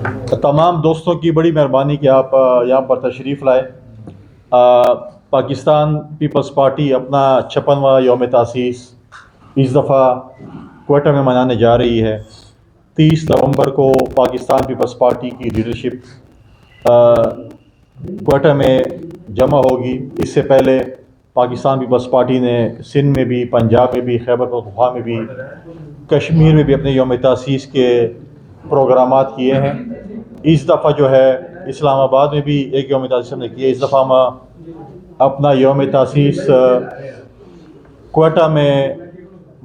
تمام دوستوں کی بڑی مہربانی کہ آپ یہاں پر تشریف لائے۔ پاکستان پیپلز پارٹی اپنا 56واں یوم تاسیس اس دفعہ کوئٹہ میں منانے جا رہی ہے۔ 30 نومبر کو پاکستان پیپلز پارٹی کی لیڈرشپ کوئٹہ میں جمع ہوگی۔ اس سے پہلے پاکستان پیپلز پارٹی نے سندھ میں بھی، پنجاب میں بھی، خیبر پختونخوا میں بھی، کشمیر میں بھی اپنے یوم تاسیس کے پروگرامات کیے ہیں۔ اس دفعہ جو ہے اسلام آباد میں بھی ایک یوم تاسیس ہم نے کیا۔ اس دفعہ ہم اپنا یوم تاسیس کوئٹہ میں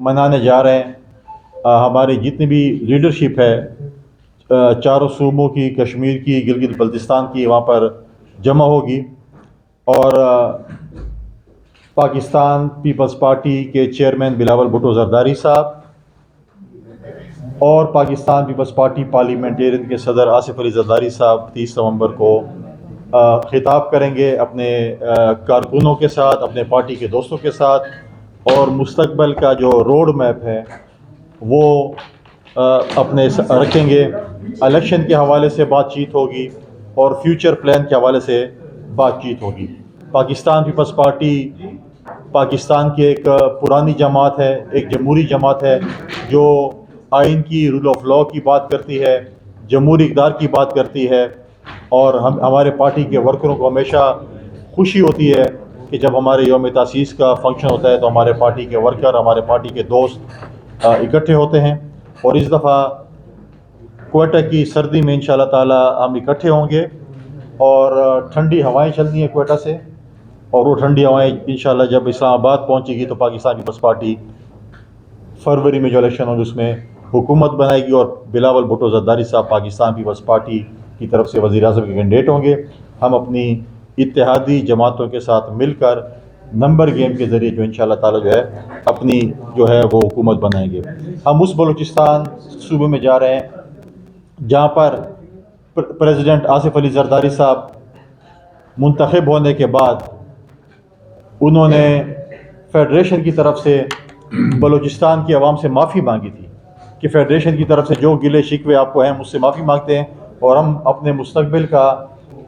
منانے جا رہے ہیں۔ ہماری جتنی بھی لیڈرشپ ہے چاروں صوبوں کی، کشمیر کی، گلگت بلتستان کی، وہاں پر جمع ہوگی، اور پاکستان پیپلز پارٹی کے چیئرمین بلاول بھٹو زرداری صاحب اور پاکستان پیپلز پارٹی پارلیمنٹیرین کے صدر آصف علی زرداری صاحب 30 نومبر کو خطاب کریں گے اپنے کارکنوں کے ساتھ، اپنے پارٹی کے دوستوں کے ساتھ، اور مستقبل کا جو روڈ میپ ہے وہ اپنے رکھیں گے۔ الیکشن کے حوالے سے بات چیت ہوگی اور فیوچر پلان کے حوالے سے بات چیت ہوگی۔ پاکستان پیپلز پارٹی پاکستان کی ایک پرانی جماعت ہے، ایک جمہوری جماعت ہے جو آئین کی، رول آف لاء کی بات کرتی ہے، جمہوری اقدار کی بات کرتی ہے، اور ہمارے پارٹی کے ورکروں کو ہمیشہ خوشی ہوتی ہے کہ جب ہمارے یوم تاسیس کا فنکشن ہوتا ہے تو ہمارے پارٹی کے ورکر، ہمارے پارٹی کے دوست اکٹھے ہوتے ہیں۔ اور اس دفعہ کوئٹہ کی سردی میں انشاءاللہ تعالی ہم اکٹھے ہوں گے، اور ٹھنڈی ہوائیں چلنی ہیں کوئٹہ سے، اور وہ ٹھنڈی ہوائیں انشاءاللہ جب اسلام آباد پہنچے گی تو پاکستان پیپلز پارٹی فروری میں جو الیکشن ہوگی اس میں حکومت بنائے گی، اور بلاول بھٹو زرداری صاحب پاکستان پیپلز پارٹی کی طرف سے وزیر اعظم کے کینڈیڈیٹ ہوں گے۔ ہم اپنی اتحادی جماعتوں کے ساتھ مل کر نمبر گیم کے ذریعے جو انشاءاللہ تعالی جو ہے اپنی جو ہے وہ حکومت بنائیں گے۔ ہم اس بلوچستان صوبے میں جا رہے ہیں جہاں پر پریزیڈنٹ آصف علی زرداری صاحب منتخب ہونے کے بعد انہوں نے فیڈریشن کی طرف سے بلوچستان کی عوام سے معافی مانگی تھی کہ فیڈریشن کی طرف سے جو گلے شکوے آپ کو ہیں مجھ سے معافی مانگتے ہیں، اور ہم اپنے مستقبل کا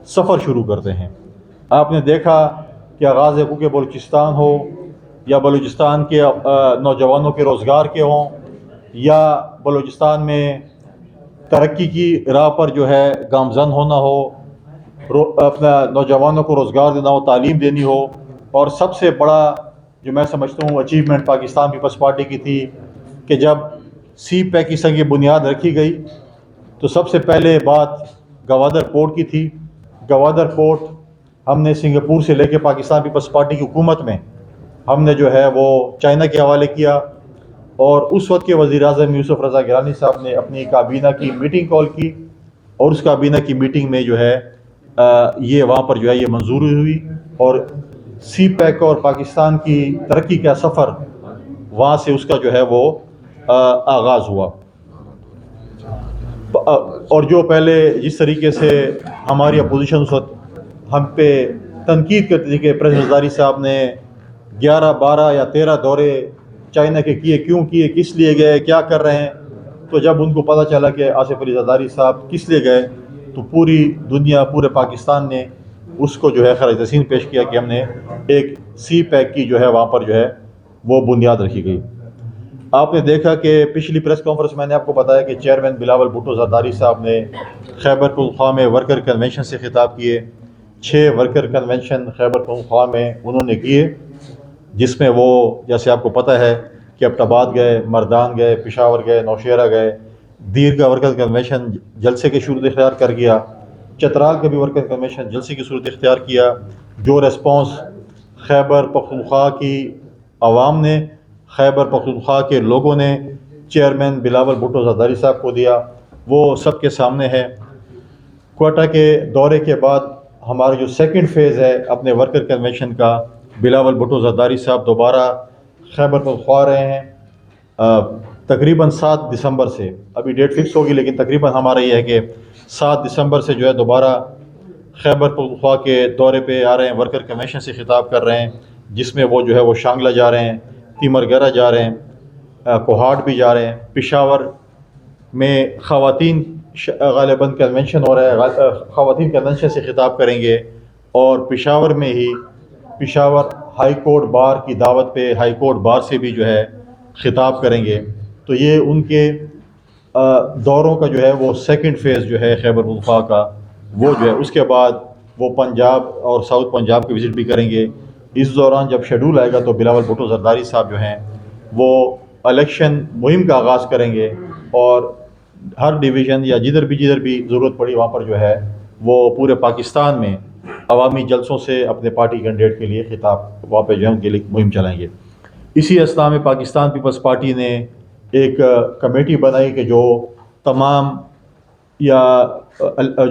سفر شروع کرتے ہیں۔ آپ نے دیکھا کہ آغاز حقوق بلوچستان ہو، یا بلوچستان کے نوجوانوں کے روزگار کے ہوں، یا بلوچستان میں ترقی کی راہ پر جو ہے گامزن ہونا ہو، اپنا نوجوانوں کو روزگار دینا ہو، تعلیم دینی ہو، اور سب سے بڑا جو میں سمجھتا ہوں اچیومنٹ پاکستان پیپلز پارٹی کی تھی کہ جب سی پیک کی سنگ بنیاد رکھی گئی تو سب سے پہلے بات گوادر پورٹ کی تھی۔ گوادر پورٹ ہم نے سنگاپور سے لے کے پاکستان پیپلز پارٹی کی حکومت میں ہم نے جو ہے وہ چائنا کے حوالے کیا، اور اس وقت کے وزیر اعظم یوسف رضا گیلانی صاحب نے اپنی کابینہ کی میٹنگ کال کی، اور اس کابینہ کی میٹنگ میں جو ہے یہ وہاں پر جو ہے یہ منظوری ہوئی، اور سی پیک اور پاکستان کی ترقی کا سفر وہاں سے اس کا جو ہے وہ آغاز ہوا۔ اور جو پہلے جس طریقے سے ہماری اپوزیشن اس وقت ہم پہ تنقید کرتی تھی کہ پریزیڈنٹ زرداری صاحب نے 11، 12 یا 13 دورے چائنا کے کیے، کیوں کیے، کس لیے گئے، کیا کر رہے ہیں، تو جب ان کو پتہ چلا کہ آصف علی زرداری صاحب کس لیے گئے تو پوری دنیا، پورے پاکستان نے اس کو جو ہے خراج تحسین پیش کیا کہ ہم نے ایک سی پیک کی جو ہے وہاں پر جو ہے وہ بنیاد رکھی گئی۔ آپ نے دیکھا کہ پچھلی پریس کانفرنس میں نے آپ کو بتایا کہ چیئرمین بلاول بھٹو زرداری صاحب نے خیبر پختونخوا میں ورکر کنونشن سے خطاب کیے۔ 6 ورکر کنونشن خیبر پختونخوا میں انہوں نے کیے، جس میں وہ جیسے آپ کو پتہ ہے کہ ایبٹ آباد گئے، مردان گئے، پشاور گئے، نوشہرہ گئے، دیر کا ورکر کنونشن جلسے کی صورت اختیار کر گیا، چترال کا بھی ورکر کنونشن جلسے کی صورت اختیار کیا۔ جو ریسپانس خیبر پختونخوا کی عوام نے، خیبر پختونخوا کے لوگوں نے چیئرمین بلاول بھٹو زرداری صاحب کو دیا، وہ سب کے سامنے ہے۔ کوئٹہ کے دورے کے بعد ہمارا جو سیکنڈ فیز ہے اپنے ورکر کنونشن کا، بلاول بھٹو زرداری صاحب دوبارہ خیبر پختونخوا رہے ہیں تقریباً 7 دسمبر سے، ابھی ڈیٹ فکس ہوگی لیکن تقریباً ہمارا یہ ہے کہ 7 دسمبر سے جو ہے دوبارہ خیبر پختونخوا کے دورے پہ آ رہے ہیں، ورکر کنونشن سے خطاب کر رہے ہیں، جس میں وہ جو ہے وہ شانگلہ جا رہے ہیں، تیمرگرہ جا رہے ہیں، کوہاٹ بھی جا رہے ہیں۔ پشاور میں خواتین غالباً کنونشن ہو رہا ہے، خواتین کنونشن سے خطاب کریں گے، اور پشاور میں ہی پشاور ہائی کورٹ بار کی دعوت پہ ہائی کورٹ بار سے بھی جو ہے خطاب کریں گے۔ تو یہ ان کے دوروں کا جو ہے وہ سیکنڈ فیز جو ہے خیبر پختونخوا کا، وہ جو ہے اس کے بعد وہ پنجاب اور ساؤتھ پنجاب کی وزٹ بھی کریں گے۔ اس دوران جب شیڈول آئے گا تو بلاول بھٹو زرداری صاحب جو ہیں وہ الیکشن مہم کا آغاز کریں گے، اور ہر ڈویژن یا جدھر بھی ضرورت پڑی وہاں پر جو ہے وہ پورے پاکستان میں عوامی جلسوں سے اپنے پارٹی کینڈیڈیٹ کے لیے خطاب وہاں پہ جو ہے ان کے لیے مہم چلائیں گے۔ اسی اثنا میں پاکستان پیپلز پارٹی نے ایک کمیٹی بنائی کہ جو تمام یا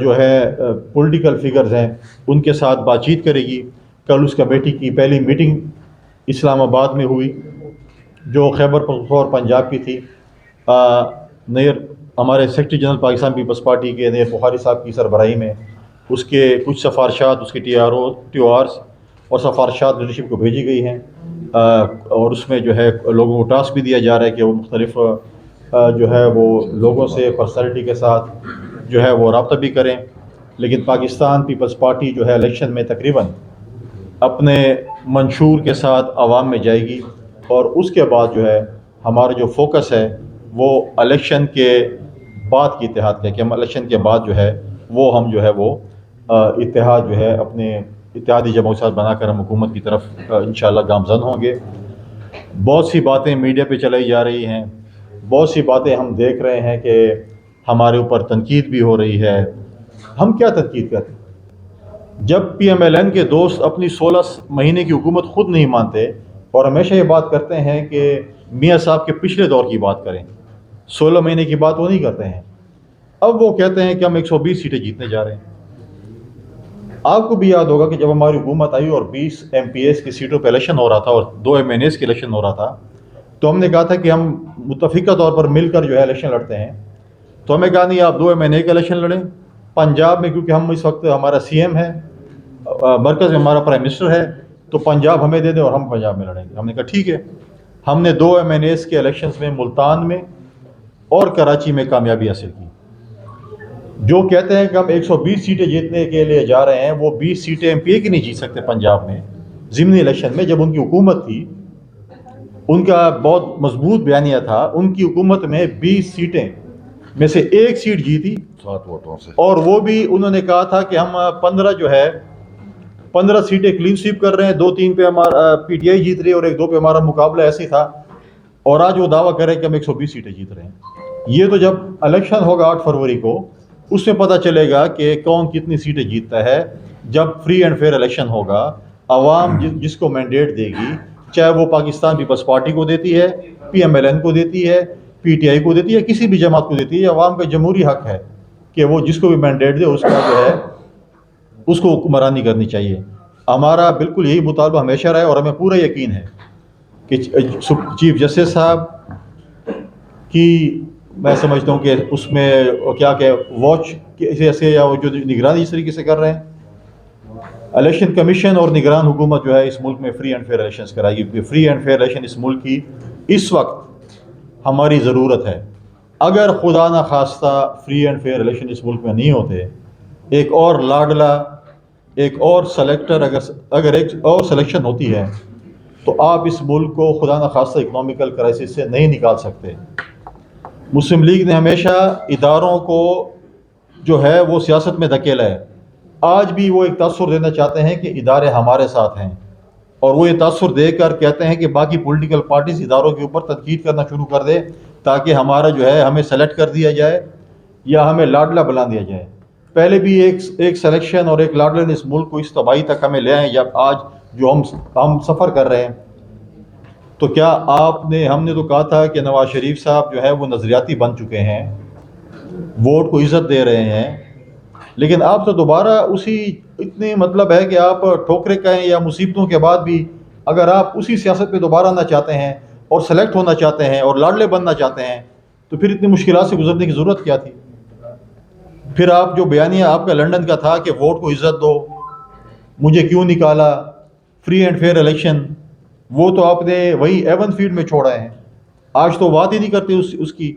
جو ہے پولیٹیکل فگرز ہیں ان کے ساتھ بات چیت کرے گی۔ کل اس کمیٹی کی پہلی میٹنگ اسلام آباد میں ہوئی جو خیبر پختونخوا اور پنجاب کی تھی۔ نیر ہمارے secretary general Pakistan Peoples Party کے نیر بخاری صاحب کی سربراہی میں اس کے کچھ سفارشات، اس کے ٹی او آرز اور سفارشات لیڈرشپ کو بھیجی گئی ہیں، اور اس میں جو ہے لوگوں کو ٹاسک بھی دیا جا رہا ہے کہ وہ مختلف جو ہے وہ لوگوں سے پرسنالٹی کے ساتھ جو ہے وہ رابطہ بھی کریں۔ لیکن پاکستان پیپلز پارٹی جو ہے الیکشن میں تقریباً اپنے منشور کے ساتھ عوام میں جائے گی، اور اس کے بعد جو ہے ہمارا جو فوکس ہے وہ الیکشن کے بعد کی اتحاد کا ہے کہ ہم الیکشن کے بعد جو ہے ہم جو ہے وہ اتحاد جو ہے اپنے اتحادی جماعت کے ساتھ بنا کر ہم حکومت کی طرف انشاءاللہ گامزن ہوں گے۔ بہت سی باتیں میڈیا پہ چلائی جا رہی ہیں، بہت سی باتیں ہم دیکھ رہے ہیں کہ ہمارے اوپر تنقید بھی ہو رہی ہے۔ ہم کیا تنقید کرتے ہیں؟ جب پی ایم ایل این کے دوست اپنی 16 مہینے کی حکومت خود نہیں مانتے اور ہمیشہ یہ بات کرتے ہیں کہ میاں صاحب کے پچھلے دور کی بات کریں، 16 مہینے کی بات وہ نہیں کرتے ہیں، اب وہ کہتے ہیں کہ ہم 120 سیٹیں جیتنے جا رہے ہیں۔ آپ کو بھی یاد ہوگا کہ جب ہماری حکومت آئی اور 20 ایم پی ایس کی سیٹوں پہ الیکشن ہو رہا تھا اور 2 ایم این ایس کے الیکشن ہو رہا تھا، تو ہم نے کہا تھا کہ ہم متفقہ طور پر مل کر جو ہے الیکشن لڑتے ہیں۔ تو ہمیں کہا نہیں، آپ 2 ایم این اے کے الیکشن لڑیں پنجاب میں، کیونکہ ہم اس وقت ہمارا سی ایم ہے، مرکز میں ہمارا پرائم منسٹر ہے، تو پنجاب ہمیں دے دیں اور ہم پنجاب میں لڑیں گے۔ ہم نے کہا ٹھیک ہے۔ ہم نے 2 ایم این ایس کے الیکشنز میں ملتان میں اور کراچی میں کامیابی حاصل کی۔ جو کہتے ہیں کہ ہم 120 سیٹیں جیتنے کے لیے جا رہے ہیں، وہ 20 سیٹیں ایم پی اے کی نہیں جیت سکتے پنجاب میں ضمنی الیکشن میں۔ جب ان کی حکومت تھی، ان کا بہت مضبوط بیانیہ تھا، ان کی حکومت میں 20 سیٹیں میں سے 1 سیٹ جیتی 7 ووٹوں سے، اور وہ بھی انہوں نے کہا تھا کہ ہم 15 سیٹیں کلین سویپ کر رہے ہیں، 2-3 پہ ہمارا پی ٹی آئی جیت رہی ہے اور 1-2 پہ ہمارا مقابلہ ایسے تھا، اور آج وہ دعویٰ کر رہے ہیں کہ ہم 120 سیٹیں جیت رہے ہیں۔ یہ تو جب الیکشن ہوگا 8 فروری کو، اس میں پتہ چلے گا کہ کون کتنی سیٹیں جیتتا ہے۔ جب فری اینڈ فیئر الیکشن ہوگا، عوام جس کو مینڈیٹ دے گی، چاہے وہ پاکستان پیپلز پارٹی کو دیتی ہے، پی ایم ایل این کو دیتی ہے، پی ٹی آئی کو دیتی ہے، کسی بھی جماعت کو دیتی ہے، عوام کا جمہوری حق ہے کہ وہ جس کو بھی مینڈیٹ دے اس کا جو ہے اس کو حکمرانی کرنی چاہیے۔ ہمارا بالکل یہی مطالبہ ہمیشہ رہا ہے، اور ہمیں پورا یقین ہے کہ چیف جسٹس صاحب کی، میں سمجھتا ہوں کہ اس میں کیا کہ واچ ایسے یا وہ جو نگرانی اس طریقے سے کر رہے ہیں، الیکشن کمیشن اور نگران حکومت جو ہے اس ملک میں فری اینڈ فیئر الیکشنز کرائے گی، کیونکہ فری اینڈ فیئر الیکشن اس ملک کی اس وقت ہماری ضرورت ہے۔ اگر خدا نہ خواستہ فری اینڈ فیئر الیکشن اس ملک میں نہیں ہوتے، ایک اور لاڈلا، ایک اور سلیکٹر، اگر ایک اور سلیکشن ہوتی ہے تو آپ اس ملک کو خدا نہ خواستہ اکنامیکل کرائسس سے نہیں نکال سکتے۔ مسلم لیگ نے ہمیشہ اداروں کو جو ہے وہ سیاست میں دھکیلا ہے۔ آج بھی وہ ایک تاثر دینا چاہتے ہیں کہ ادارے ہمارے ساتھ ہیں، اور وہ یہ تاثر دے کر کہتے ہیں کہ باقی پولیٹیکل پارٹیز اداروں کے اوپر تنقید کرنا شروع کر دے تاکہ ہمارا جو ہے ہمیں سلیکٹ کر دیا جائے یا ہمیں لاڈلا بنا دیا جائے۔ پہلے بھی ایک سلیکشن اور ایک لاڈلا نے اس ملک کو اس تباہی تک ہمیں لے آئے، جب آج جو ہم سفر کر رہے ہیں۔ تو کیا ہم نے تو کہا تھا کہ نواز شریف صاحب جو ہے وہ نظریاتی بن چکے ہیں، ووٹ کو عزت دے رہے ہیں، لیکن آپ تو دوبارہ اسی اتنی مطلب ہے کہ آپ ٹھوکریں کہیں یا مصیبتوں کے بعد بھی اگر آپ اسی سیاست پہ دوبارہ آنا چاہتے ہیں اور سلیکٹ ہونا چاہتے ہیں اور لاڈلے بننا چاہتے ہیں، تو پھر اتنی مشکلات سے گزرنے کی ضرورت کیا تھی؟ پھر آپ جو بیانیہ آپ کا لندن کا تھا کہ ووٹ کو عزت دو، مجھے کیوں نکالا، فری اینڈ فیئر الیکشن، وہ تو آپ نے وہی ایون فیلڈ میں چھوڑا ہے۔ آج تو بات ہی نہیں کرتے اس کی،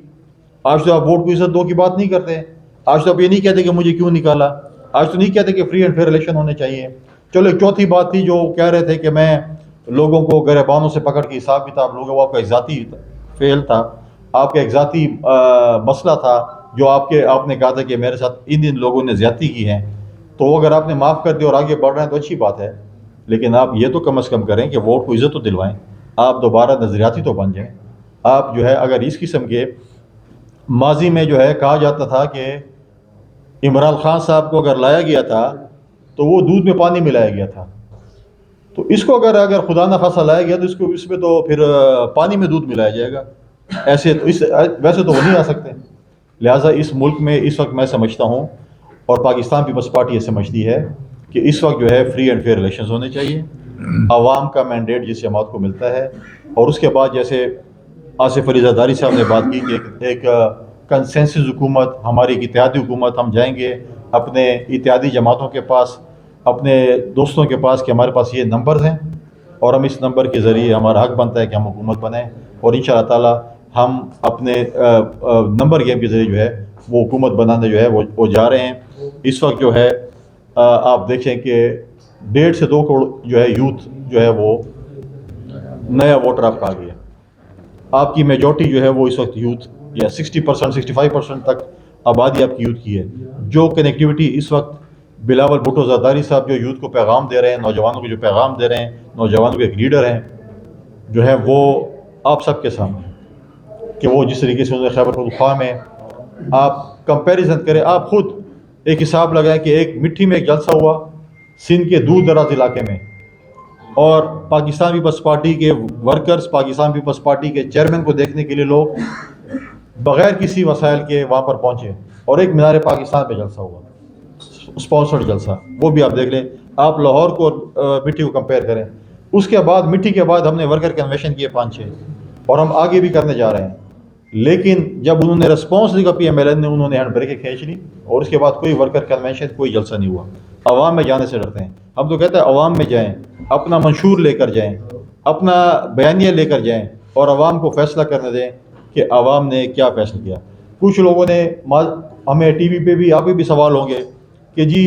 آج تو آپ ووٹ کو عزت دو کی بات نہیں کرتے۔ آج تو آپ یہ نہیں کہتے کہ مجھے کیوں نکالا، آج تو نہیں کہتے کہ فری اینڈ فیئر الیکشن ہونے چاہیے۔ چلو ایک چوتھی بات تھی جو کہہ رہے تھے کہ میں لوگوں کو گریبانوں سے پکڑ کے حساب کتاب لوگوں، وہ آپ کا ایک ذاتی فعل تھا، آپ کا ایک ذاتی مسئلہ تھا جو آپ نے کہا تھا کہ میرے ساتھ ان لوگوں نے زیادتی کی ہے، تو وہ اگر آپ نے معاف کر دیا اور آگے بڑھ رہے ہیں تو اچھی بات ہے، لیکن آپ یہ تو کم از کم کریں کہ ووٹ کو عزت تو دلوائیں، آپ دوبارہ نظریاتی تو بن جائیں۔ آپ جو ہے اگر اس قسم کے ماضی میں جو ہے کہا جاتا تھا کہ عمران خان صاحب کو اگر لایا گیا تھا تو وہ دودھ میں پانی ملایا گیا تھا، تو اس کو اگر خدا نہ خاصہ لایا گیا تو اس میں تو پھر پانی میں دودھ ملایا جائے گا، ایسے تو ویسے تو وہ نہیں آ سکتے۔ لہٰذا اس ملک میں اس وقت میں سمجھتا ہوں اور پاکستان پیپلز پارٹی یہ سمجھتی ہے کہ اس وقت جو ہے فری اینڈ فیئر الیکشنز ہونے چاہیے، عوام کا مینڈیٹ جس جماعت کو ملتا ہے، اور اس کے بعد جیسے آصف علی زرداری صاحب نے بات کی کہ ایک کنسنسس حکومت، ہماری ایک اتحادی حکومت، ہم جائیں گے اپنے اتحادی جماعتوں کے پاس، اپنے دوستوں کے پاس کہ ہمارے پاس یہ نمبرز ہیں اور ہم اس نمبر کے ذریعے ہمارا حق بنتا ہے کہ ہم حکومت بنیں، اور انشاءاللہ تعالی ہم اپنے نمبر گیم کے ذریعے جو ہے وہ حکومت بنانے جو ہے وہ جا رہے ہیں۔ اس وقت جو ہے آپ دیکھیں کہ 1.5 سے 2 کروڑ جو ہے یوتھ جو ہے وہ نیا ووٹر آپ کا آ گیا، آپ کی میجورٹی جو ہے وہ اس وقت یوتھ یا 60% 65% تک آبادی آپ کی یوتھ کی ہے۔ جو کنیکٹیوٹی اس وقت بلاول بھٹو زرداری صاحب جو یوتھ کو پیغام دے رہے ہیں، نوجوانوں کو جو پیغام دے رہے ہیں، نوجوانوں کے ایک لیڈر ہیں جو ہے وہ آپ سب کے سامنے کہ وہ جس طریقے سے انہوں نے خیبر پختونخوا میں، آپ کمپیریزن کریں، آپ خود ایک حساب لگائیں کہ ایک مٹھی میں ایک جلسہ ہوا سندھ کے دور دراز علاقے میں، اور پاکستان پیپلز پارٹی کے ورکرز، پاکستان پیپلز پارٹی کے چیئرمین کو دیکھنے کے لیے لوگ بغیر کسی وسائل کے وہاں پر پہنچے، اور ایک مینار پاکستان پہ جلسہ ہوا، اسپانسرڈ جلسہ، وہ بھی آپ دیکھ لیں، آپ لاہور کو مٹی کو کمپیئر کریں۔ اس کے بعد مٹی کے بعد ہم نے ورکر کنونشن کیے 5-6، اور ہم آگے بھی کرنے جا رہے ہیں، لیکن جب انہوں نے رسپانس لیا پی ایم ایل این نے، انہوں نے ہینڈ بریکیں کھینچ لی، اور اس کے بعد کوئی ورکر کنونشن، کوئی جلسہ نہیں ہوا۔ عوام میں جانے سے ڈرتے ہیں، ہم تو کہتے ہیں عوام میں جائیں، اپنا منشور لے کر جائیں، اپنا بیانیہ لے کر جائیں، اور عوام کو فیصلہ کرنے دیں کہ عوام نے کیا فیصلہ کیا۔ کچھ لوگوں نے ہمیں ٹی وی پہ بھی، آپ بھی سوال ہوں گے کہ جی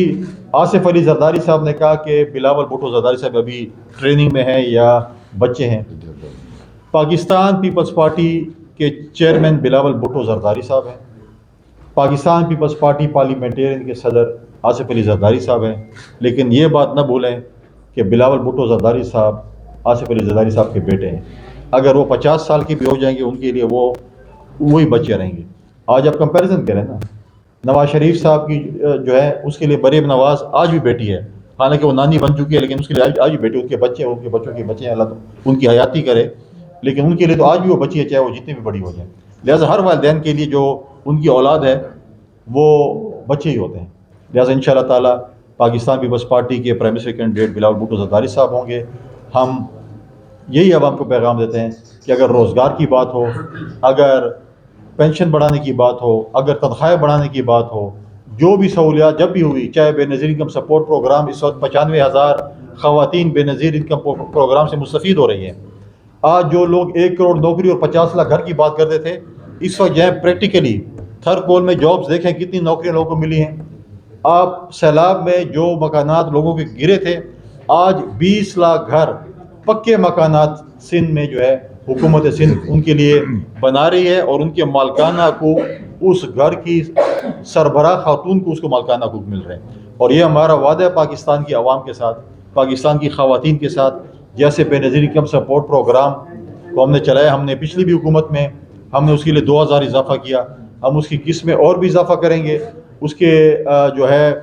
آصف علی زرداری صاحب نے کہا کہ بلاول بھٹو زرداری صاحب ابھی ٹریننگ میں ہیں یا بچے ہیں۔ پاکستان پیپلز پارٹی کے چیئرمین بلاول بھٹو زرداری صاحب ہیں، پاکستان پیپلز پارٹی پارلیمنٹیرین کے صدر آصف علی زرداری صاحب ہیں، لیکن یہ بات نہ بھولیں کہ بلاول بھٹو زرداری صاحب آصف علی زرداری صاحب کے بیٹے ہیں۔ اگر وہ 50 سال کے بھی ہو جائیں گے، ان کے لیے وہی بچے رہیں گے۔ آج آپ کمپیریزن کریں نا، نواز شریف صاحب کی جو ہے اس کے لیے مریم نواز آج بھی بیٹی ہے، حالانکہ وہ نانی بن چکی ہے، لیکن اس کے لیے آج بھی بیٹی، ان کے بچے، ان کے بچوں کے بچے ہیں، اللہ تو ان کی حیاتی کرے، لیکن ان کے لیے تو آج بھی وہ بچی ہے، چاہے وہ جتنی بھی بڑی ہو جائیں۔ لہٰذا ہر والدین کے لیے جو ان کی اولاد ہے وہ بچے ہی ہوتے ہیں۔ لہٰذا انشاءاللہ تعالی پاکستان پیپلز پارٹی کے prime minister candidate Bilawal Bhutto Zardari صاحب ہوں گے۔ ہم یہی عوام کو پیغام دیتے ہیں کہ اگر روزگار کی بات ہو، اگر پینشن بڑھانے کی بات ہو، اگر تنخواہیں بڑھانے کی بات ہو، جو بھی سہولیات جب بھی ہوئی، چاہے بے نظیر انکم سپورٹ پروگرام، اس وقت 95,000 خواتین بے نظیر انکم پروگرام سے مستفید ہو رہی ہیں۔ آج جو لوگ 1 کروڑ نوکری اور 50 لاکھ گھر کی بات کرتے تھے، اس وقت جائیں پریکٹیکلی تھر کول میں جابز دیکھیں کتنی نوکریاں لوگوں کو ملی ہیں۔ آپ سیلاب میں جو مکانات لوگوں کے گرے تھے، آج 20 لاکھ گھر پکے مکانات سندھ میں جو ہے حکومت سندھ ان کے لیے بنا رہی ہے، اور ان کے مالکانہ کو، اس گھر کی سربراہ خاتون کو، اس کو مالکانہ حقوق مل رہے ہیں۔ اور یہ ہمارا وعدہ ہے پاکستان کی عوام کے ساتھ، پاکستان کی خواتین کے ساتھ، جیسے بے نظیر انکم سپورٹ پروگرام کو ہم نے چلایا، ہم نے پچھلی بھی حکومت میں ہم نے اس کے لیے 2000 اضافہ کیا، ہم اس کی قسط میں اور بھی اضافہ کریں گے، اس کے جو ہے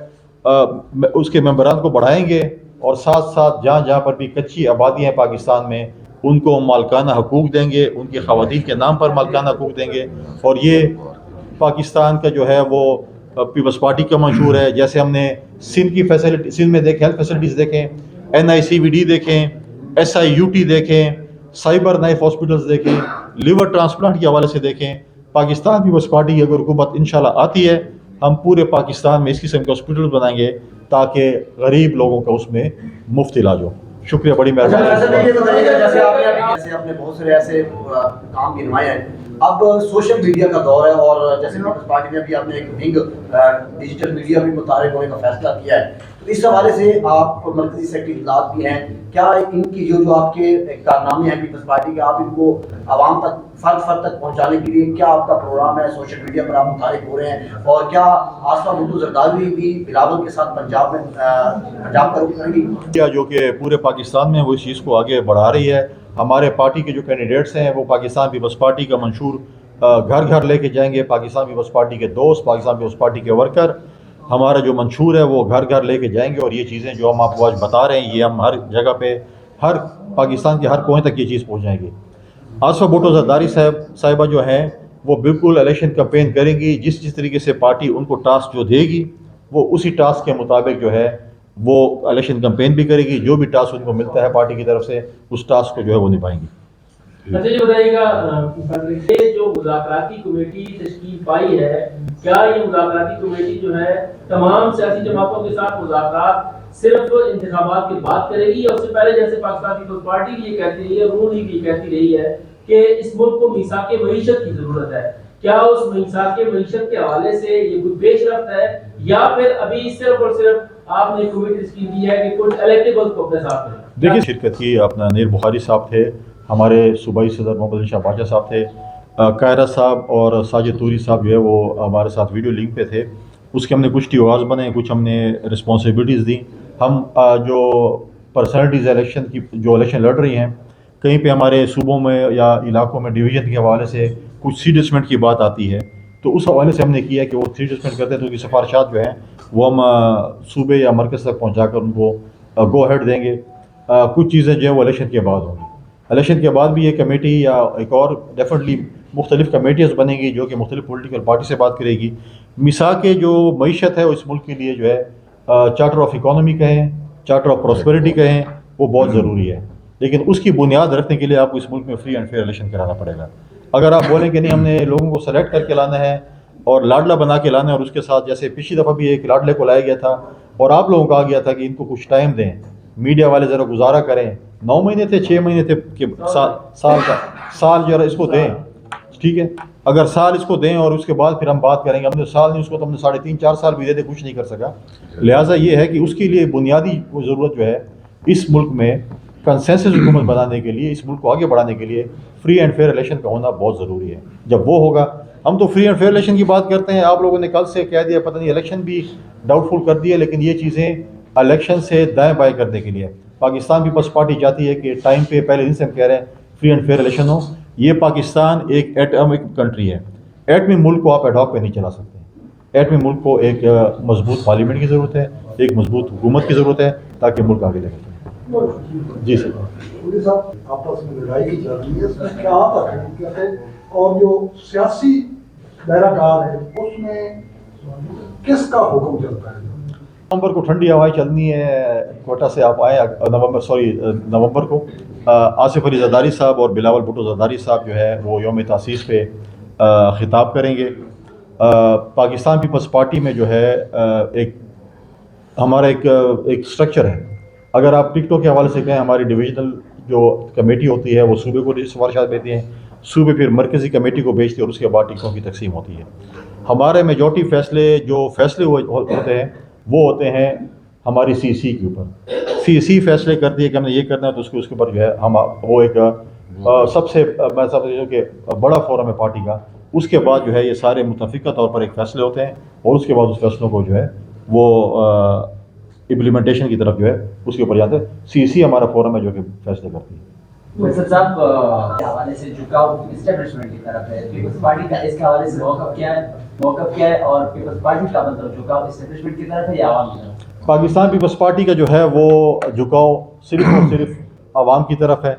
اس کے ممبران کو بڑھائیں گے، اور ساتھ ساتھ جہاں جہاں پر بھی کچی آبادی ہیں پاکستان میں، ان کو مالکانہ حقوق دیں گے، ان کی خواتین کے نام پر مالکانہ حقوق دیں گے۔ اور یہ پاکستان کا جو ہے وہ پیپلز پارٹی کا منشور ہے۔ جیسے ہم نے سندھ کی فیسلٹی، سندھ میں دیکھیں ہیلتھ فیسلٹیز دیکھیں، NICVD دیکھیں، SIUT دیکھیں، سائبر نائف ہاسپٹلز دیکھیں، لیور ٹرانسپلانٹ کے حوالے سے دیکھیں۔ پاکستان پیپلز پارٹی کی اگر حکومت انشاءاللہ آتی ہے، ہم پورے پاکستان میں اس قسم کے ہاسپٹل بنائیں گے تاکہ غریب لوگوں کا اس میں مفت علاج ہو۔ شکریہ، بڑی مہربانی۔ جیسے آپ نے بہت سارے ایسے کام گنوائے ہیں اب سوشل میڈیا کا دور ہے اور جیسے پیپلز پارٹی نے ابھی آپ نے ایک ونگ ڈیجیٹل میڈیا بھی متعارف ہونے کا فیصلہ کیا ہے، تو اس حوالے سے آپ مرکزی سیکرٹری اطلاعات بھی ہیں، کیا ان کی جو آپ کے کارنامے ہیں پیپلز پارٹی کے، آپ ان کو عوام تک فرد تک پہنچانے کے لیے کیا آپ کا پروگرام ہے؟ سوشل میڈیا پر آپ متعارف ہو رہے ہیں، اور کیا آصفہ بھٹو زرداری بھی بلاول کے ساتھ پنجاب کا رخ کریں گی؟ کیا جو کہ پورے پاکستان میں وہ اس چیز کو آگے بڑھا رہی ہے. ہمارے پارٹی کے جو کینڈیڈیٹس ہیں وہ پاکستان پیپلز پارٹی کا منشور گھر گھر لے کے جائیں گے. پاکستان پیپلز پارٹی کے دوست، پاکستان پیپلز پارٹی کے ورکر ہمارا جو منشور ہے وہ گھر گھر لے کے جائیں گے، اور یہ چیزیں جو ہم آپ کو آج بتا رہے ہیں یہ ہم ہر جگہ پہ، ہر پاکستان کے ہر کونے تک یہ چیز پہنچائیں گے. آصفہ بھٹو زرداری صاحبہ جو ہیں وہ بالکل الیکشن کمپین کریں گی. جس طریقے سے پارٹی ان کو ٹاسک جو دے گی وہ اسی ٹاسک کے مطابق جو ہے وہ الیکشن کمپین بھی کرے گی. جو بھی ٹاسک ان کو ملتا ہے پارٹی کی طرف سے اس ٹاسک کو جو ہے وہ نبھائیں گی. اچھا یہ بتائیے گا، یہ جو مذاکراتی کمیٹی تشکیل پائی ہے، کیا یہ مذاکراتی کمیٹی جو ہے تمام سیاسی جماعتوں کے ساتھ مذاکرات صرف انتخابات کے بعد کرے گی، اور اس سے پہلے جیسے پاکستان پیپلز پارٹی بھی یہ کہتی رہی ہے، نون لیگ بھی کہتی رہی ہے کہ اس ملک کو میثاق معیشت کی ضرورت ہے، کیا اس میثاق معیشت کے حوالے سے یہ کوئی پیش رفت ہے، یا پھر ابھی صرف اور صرف آپ نے کمیٹی تشکیل دی ہے کہ کچھ الیکٹیبلز کو اپنے ساتھ لیں؟ دیکھیے شرکت کی اپنا نیر بخاری صاحب تھے، ہمارے صوبائی صدر محمد علی شاہ باچا صاحب تھے، قاہرہ صاحب اور ساجد توری صاحب جو ہے وہ ہمارے ساتھ ویڈیو لنک پہ تھے. اس کے ہم نے کچھ ٹیواز بنے، کچھ ہم نے رسپانسبلٹیز دیں. ہم جو پرسنالٹیز الیکشن کی جو الیکشن لڑ رہی ہیں، کہیں پہ ہمارے صوبوں میں یا علاقوں میں ڈویژن کے حوالے سے کچھ سیٹ اسپلٹ کی بات آتی ہے، تو اس حوالے سے ہم نے کیا کہ وہ سیٹ اسپلٹ کرتے ہیں تو ان کی سفارشات جو ہیں وہ ہم صوبے یا مرکز تک پہنچا کر ان کو گو ہیڈ دیں گے. کچھ چیزیں جو ہیں وہ الیکشن کے بعد ہوں گی. الیکشن کے بعد بھی یہ کمیٹی یا ایک اور ڈیفینیٹلی مختلف کمیٹیز بنیں گی جو کہ مختلف پولیٹیکل پارٹی سے بات کرے گی. میثاق جو معیشت ہے اس ملک کے لیے جو ہے چارٹر آف اکانومی کہیں، چارٹر آف پراسپیرٹی کہیں، وہ بہت ضروری ہے. لیکن اس کی بنیاد رکھنے کے لیے آپ کو اس ملک میں فری اینڈ فیئر الیکشن کرانا پڑے گا. اگر آپ بولیں کہ نہیں ہم نے لوگوں کو سلیکٹ کر کے لانا ہے اور لاڈلا بنا کے لانا ہے، اور اس کے ساتھ جیسے پچھلی دفعہ بھی ایک لاڈلے کو لایا گیا تھا اور آپ لوگوں کو کہا گیا تھا کہ ان کو کچھ ٹائم دیں، میڈیا والے ذرا گزارا کریں، 9 مہینے تھے 6 مہینے تھے کہ سال جو ہے اس کو دیں. ٹھیک ہے، اگر سال اس کو دیں اور اس کے بعد پھر ہم بات کریں گے. ہم نے سال نہیں، اس کو تو ہم نے 3.5-4 سال بھی دے دے کچھ نہیں کر سکا. لہٰذا یہ ہے کہ اس کے لیے بنیادی ضرورت جو ہے اس ملک میں کنسنسس حکومت بنانے کے لیے، اس ملک کو آگے بڑھانے کے لیے فری اینڈ فیئر الیکشن کا ہونا بہت ضروری ہے. جب وہ ہوگا، ہم تو فری اینڈ فیئر الیکشن کی بات کرتے ہیں، آپ لوگوں نے کل سے کہہ دیا پتہ نہیں الیکشن بھی ڈاؤٹ فل کر دیا، لیکن یہ چیزیں الیکشن سے دائیں بائیں کرنے کے لیے پاکستان پیپلز پارٹی چاہتی ہے کہ ٹائم پہ پہلے دن سے ہم کہہ رہے ہیں فری اینڈ فیئر الیکشن ہو. یہ پاکستان ایک ایٹمک کنٹری ہے، ایٹمی ملک کو آپ ایڈاپ پہ نہیں چلا سکتے. ایٹمی ملک کو ایک مضبوط پارلیمنٹ کی ضرورت ہے، ایک مضبوط حکومت کی ضرورت ہے تاکہ ملک آگے لے جائے. جی سر. صاحب آپس میں لڑائی کی جا رہی ہے، اس میں کیا حقیقت ہے اور جو سیاسی دائرہ کار ہے اس میں کس کا حکم چلتا ہے؟ نومبر کو ٹھنڈی ہوائیں چلنی ہے کوئٹہ سے، آپ آئیں نومبر کو آصف علی زرداری صاحب اور بلاول بھٹو زرداری صاحب جو ہے وہ یوم تاسیس پہ خطاب کریں گے. پاکستان پیپلز پارٹی میں جو ہے ہمارا ایک اسٹرکچر ہے. اگر آپ ٹکٹوں کے حوالے سے کہیں، ہماری ڈویژنل جو کمیٹی ہوتی ہے وہ صوبے کو سفارشات بھیجتی ہیں، صوبے پھر مرکزی کمیٹی کو بھیجتے ہیں اور اس کے بعد ٹکٹوں کی تقسیم ہوتی ہے. ہمارے میجورٹی فیصلے ہوتے ہیں وہ ہوتے ہیں ہماری سی کے اوپر. سی فیصلے کرتی ہے کہ ہم نے یہ کرنا ہے، تو اس کے اوپر جو ہے ہم وہ ایک سب سے میں سمجھتا کہ بڑا فورم ہے پارٹی کا. اس کے بعد جو ہے یہ سارے متفقہ طور پر ایک فیصلے ہوتے ہیں اور اس کے بعد اس فیصلوں کو جو ہے وہ امپلیمنٹیشن کی طرف جو ہے اس کے اوپر جاتے ہیں. سی ہمارا فورم ہے جو کہ فیصلے کرتی ہے. مرسد صاحب کے حوالے سے جھکاؤ اسٹیبلشمنٹ کی طرف ہے، پیپلز پارٹی کا اس کے حوالے سے موقف کیا ہے اور پیپلز پارٹی کا مطلب جھکاؤ اسٹیبلشمنٹ کی طرف ہے یا عوام کی طرف؟ پاکستان پیپلز پارٹی کا جو ہے وہ جھکاؤ صرف اور صرف عوام کی طرف ہے.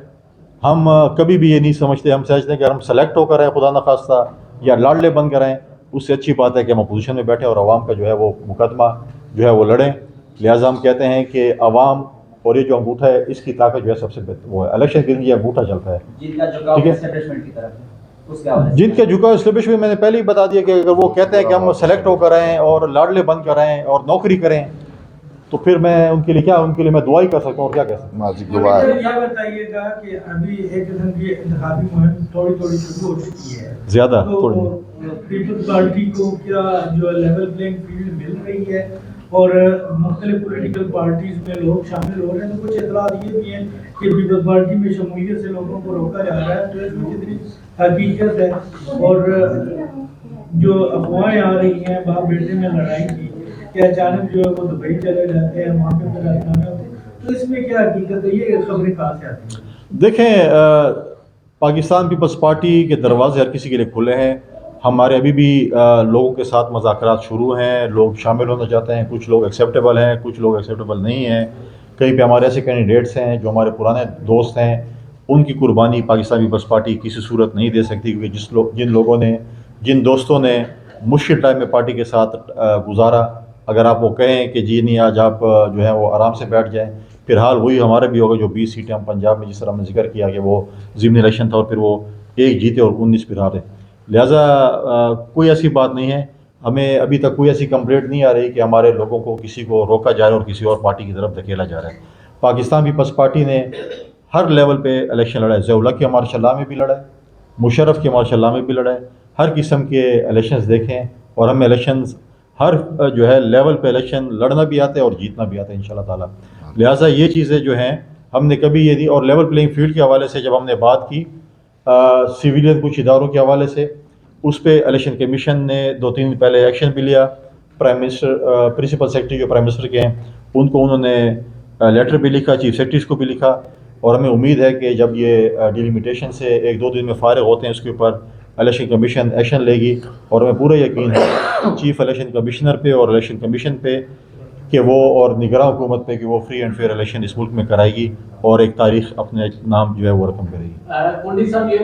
ہم کبھی بھی یہ نہیں سمجھتے، ہم سمجھتے ہیں کہ ہم سلیکٹ ہو کر آئیں خدا نخواستہ یا لاڈلے بن کر آئیں، اس سے اچھی بات ہے کہ ہم اپوزیشن میں بیٹھیں اور عوام کا جو ہے وہ مقدمہ جو ہے وہ لڑیں. لہٰذا ہم کہتے ہیں کہ عوام اور یہ جو انگوٹھا ہے اس کی طاقت جو ہے سب سے بہتر وہ ہے الیکشن کے لیے انگوٹھا چلتا ہے. جن کا جھکاؤ اسٹیبلشمنٹ میں نے پہلے ہی بتا دیا کہ اگر وہ کہتے ہیں کہ ہم سلیکٹ ہو کر آئیں اور لاڈلے بن کر آئیں اور نوکری کریں تو پھر میں ان کے لیے میں دعا ہی کر سکتا ہوں اور کیا کہہ سکتا ہوں. ماضی گواہ ہے. یہ بتائیے گا کہ ابھی ایک قسم کی انتخابی مہم تھوڑی شروع ہو چکی ہے زیادہ تو تھوڑی پیپلز پارٹی کو کیا جو لیول پلینگ فیلڈ مل رہی ہے اور مختلف پولیٹیکل پارٹیز میں لوگ شامل ہو رہے ہیں؟ تو کچھ اطلاعات یہ بھی ہیں کہ پیپلز پارٹی میں شمولیت سے لوگوں کو روکا جا رہا ہے، تو اس میں کتنی حقیقت ہے؟ اور جو افواہیں آ رہی ہیں باپ بیٹے میں لڑائی کی کہ اچانک جو ہے وہ دبئی چلے جاتے ہیں، وہاں پہ ملاقات ہوتے ہیں، تو اس میں کیا حقیقت ہے؟ یہ خبریں کہاں سے آتی ہیں؟ دیکھیں پاکستان پیپلز پارٹی کے دروازے ہر کسی کے لیے کھلے ہیں. ہمارے ابھی بھی لوگوں کے ساتھ مذاکرات شروع ہیں، لوگ شامل ہونا چاہتے ہیں، کچھ لوگ ایکسیپٹیبل ہیں، کچھ لوگ ایکسیپٹیبل نہیں ہیں. کہیں پہ ہمارے ایسے کینڈیڈیٹس ہیں جو ہمارے پرانے دوست ہیں، ان کی قربانی پاکستان پیپلز پارٹی کسی صورت نہیں دے سکتی، کیونکہ جن دوستوں نے مشکل ٹائم میں پارٹی کے ساتھ گزارا، اگر آپ وہ کہیں کہ جی نہیں آج آپ جو ہے وہ آرام سے بیٹھ جائیں، پھر حال وہی ہمارا بھی ہوگا جو 20 سیٹیں ہم پنجاب میں جس طرح ہم نے ذکر کیا کہ وہ ضمنی الیکشن تھا اور پھر وہ 1 جیتے اور 19 پھر ہارے. لہٰذا کوئی ایسی بات نہیں ہے، ہمیں ابھی تک کوئی ایسی کمپلینٹ نہیں آ رہی کہ ہمارے لوگوں کو کسی کو روکا جا رہا ہے اور کسی اور پارٹی کی طرف دھکیلا جا رہا ہے. پاکستان پیپلز پارٹی نے ہر لیول پہ الیکشن لڑا ہے. ضیاء اللہ کے ماشاء اللہ میں بھی لڑا ہے، مشرف کے ماشاء اللہ میں بھی لڑا ہے. ہر قسم کے الیکشنز دیکھیں اور ہمیں الیکشنز ہر جو ہے لیول پہ الیکشن لڑنا بھی آتا ہے اور جیتنا بھی آتا ہے انشاءاللہ تعالیٰ. لہٰذا یہ چیزیں جو ہیں ہم نے کبھی یہ دی. اور لیول پلینگ فیلڈ کے حوالے سے جب ہم نے بات کی سویلین کچھ اداروں کے حوالے سے، اس پہ الیکشن کمیشن نے 2-3 دن پہلے ایکشن بھی لیا. پرائم منسٹر پرنسپل سیکرٹری جو پرائم منسٹر کے ہیں ان کو انہوں نے لیٹر بھی لکھا، چیف سیکرٹریز کو بھی لکھا، اور ہمیں امید ہے کہ جب یہ ڈیلیمیٹیشن سے 1-2 دن میں فارغ ہوتے ہیں اس کے اوپر الیکشن کمیشن ایکشن لے گی. اور ہمیں پورا یقین ہے چیف الیکشن کمشنر پہ اور الیکشن کمیشن پہ کہ وہ اور نگراں حکومت پہ کہ وہ فری اینڈ فیئر الیکشن اس ملک میں کرائے گی اور ایک تاریخ اپنے نام جو ہے وہ رقم کرے گی. پنڈت صاحب یہ